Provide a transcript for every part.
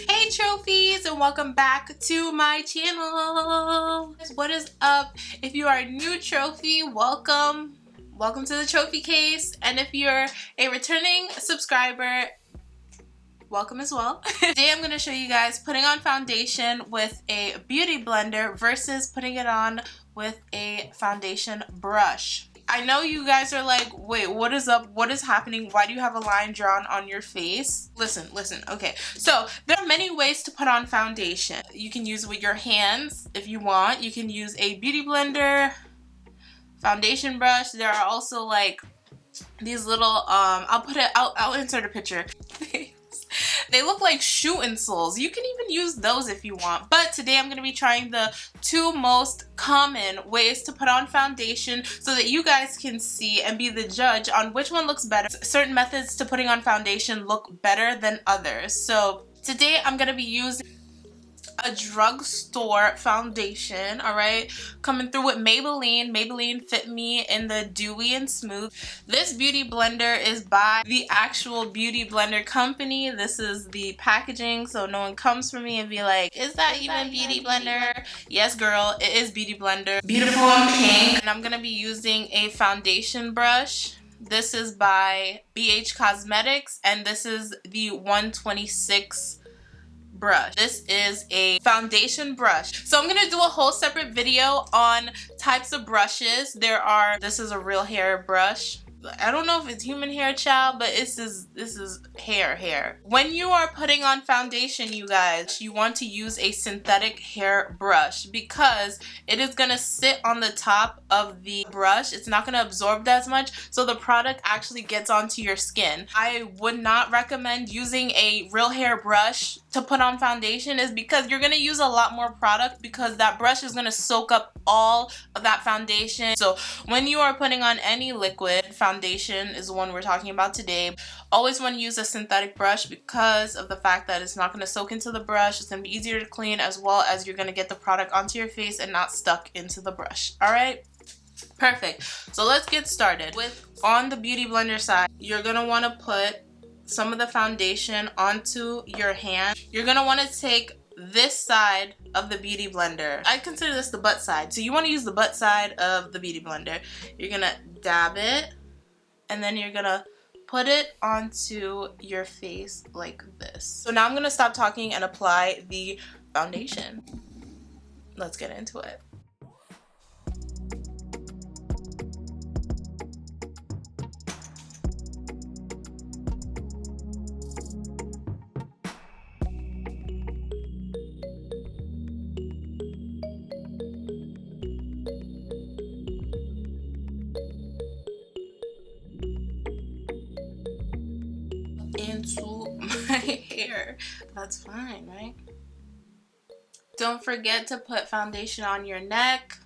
Hey trophies, and welcome back to my channel. What is up? If you are a new trophy, welcome to the trophy case, and if you're a returning subscriber, welcome as well. Today I'm going to show you guys putting on foundation with a beauty blender versus putting it on with a foundation brush. I know you guys are like, wait, what is up? What is happening? Why do you have a line drawn on your face? Listen. Okay, so there are many ways to put on foundation. You can use it with your hands if you want. You can use a beauty blender, foundation brush. There are also like these little I'll insert a picture. They look like shoe insoles. You can even use those if you want. But today I'm going to be trying the two most common ways to put on foundation so that you guys can see and be the judge on which one looks better. Certain methods to putting on foundation look better than others. So today I'm going to be using a drugstore foundation, alright, coming through with Maybelline Fit Me in the Dewy and Smooth. This beauty blender is by the actual beauty blender company. This is the packaging, so no one comes for me and be like, is that even beauty blender? Yes girl, it is beauty blender. Beautiful and pink. And I'm gonna be using a foundation brush. This is by BH Cosmetics, and this is the 126 brush. This is a foundation brush. So I'm gonna do a whole separate video on types of brushes. This is a real hair brush. I don't know if it's human hair, child, but this is hair. When you are putting on foundation, you guys, you want to use a synthetic hair brush because it is gonna sit on the top of the brush. It's not gonna absorb as much, so the product actually gets onto your skin. I would not recommend using a real hair brush to put on foundation, is because you're gonna use a lot more product because that brush is gonna soak up all of that foundation. So when you are putting on any liquid, foundation is the one we're talking about today, always want to use a synthetic brush because of the fact that it's not going to soak into the brush. It's going to be easier to clean, as well as you're going to get the product onto your face and not stuck into the brush. Alright, perfect. So let's get started. On the beauty blender side, you're going to want to put some of the foundation onto your hand. You're going to want to take this side of the beauty blender. I consider this the butt side, so you want to use the butt side of the beauty blender. You're going to dab it, and then you're gonna put it onto your face like this. So now I'm gonna stop talking and apply the foundation. Let's get into it. Into my hair. That's fine, right? Don't forget to put foundation on your neck.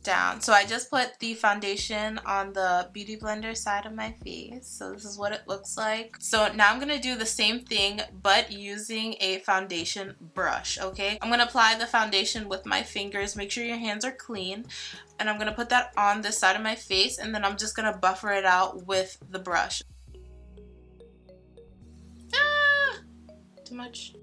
Down. So I just put the foundation on the beauty blender side of my face. So this is what it looks like. So now I'm going to do the same thing but using a foundation brush, okay? I'm going to apply the foundation with my fingers. Make sure your hands are clean. And I'm going to put that on this side of my face, and then I'm just going to buffer it out with the brush. Ah! Too much.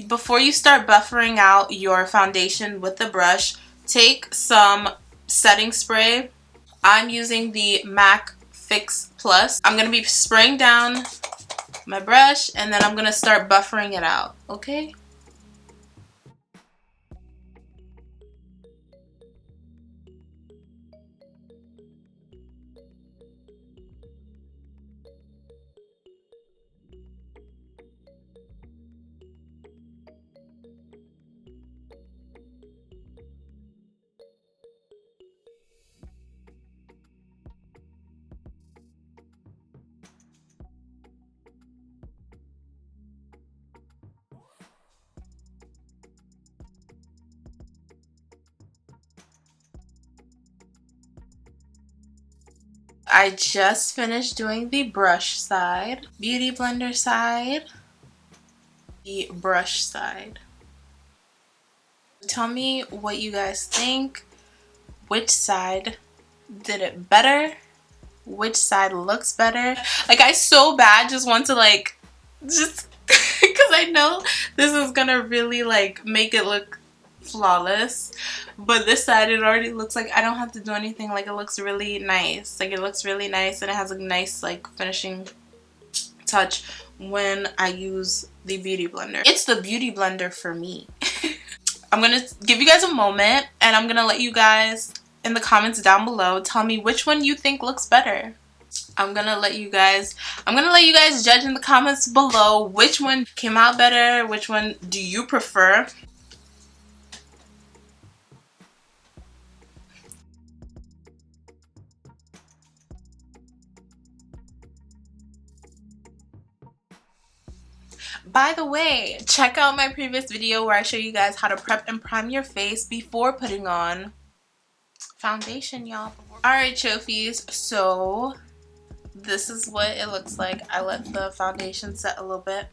Before you start buffering out your foundation with the brush, take some setting spray. I'm using the MAC Fix Plus. I'm going to be spraying down my brush, and then I'm going to start buffering it out, okay? I just finished doing the brush side, Beauty Blender side, the brush side. Tell me what you guys think. Which side did it better? Which side looks better? Like, I so bad just want to like just because I know this is gonna really like make it look flawless, but this side it already looks like I don't have to do anything. Like, it looks really nice. Like, it looks really nice, and it has a nice like finishing touch when I use the Beauty Blender. It's the Beauty Blender for me. I'm gonna give you guys a moment, and I'm gonna let you guys in the comments down below tell me which one you think looks better. I'm gonna let you guys judge in the comments below which one came out better, which one do you prefer. By the way, check out my previous video where I show you guys how to prep and prime your face before putting on foundation, y'all. Alright, trophies, so this is what it looks like. I let the foundation set a little bit.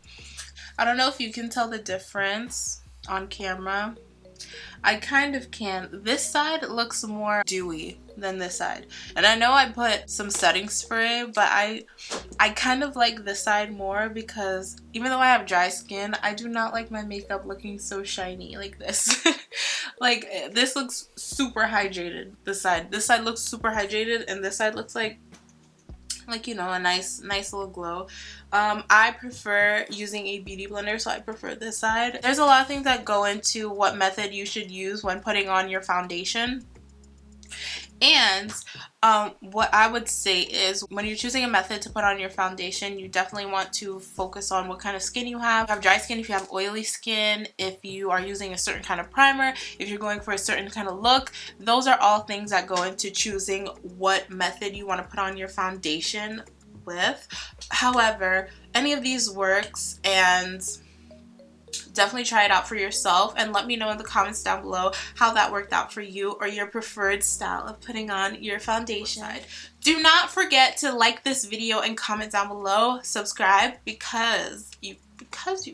I don't know if you can tell the difference on camera. I kind of can. This side looks more dewy than this side. And I know I put some setting spray, but I kind of like this side more because even though I have dry skin, I do not like my makeup looking so shiny like this. Like, this looks super hydrated, this side. This side looks super hydrated, and this side looks like you know, a nice little glow. I prefer using a beauty blender, so I prefer this side. There's a lot of things that go into what method you should use when putting on your foundation. And what I would say is when you're choosing a method to put on your foundation, you definitely want to focus on what kind of skin you have. If you have dry skin, if you have oily skin, if you are using a certain kind of primer, if you're going for a certain kind of look, those are all things that go into choosing what method you want to put on your foundation with. However, any of these works, and definitely try it out for yourself and let me know in the comments down below how that worked out for you or your preferred style of putting on your foundation. Do not forget to like this video and comment down below. Subscribe because you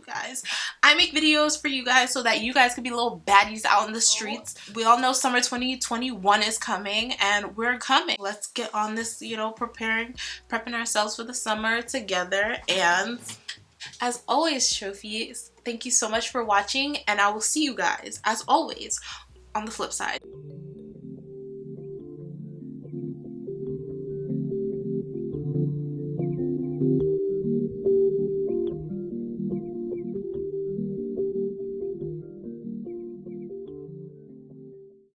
guys, I make videos for you guys so that you guys can be little baddies out in the streets. We all know summer 2021 is coming, and we're coming. Let's get on this, you know, prepping ourselves for the summer together. And as always, trophies, thank you so much for watching, and I will see you guys, as always, on the flip side.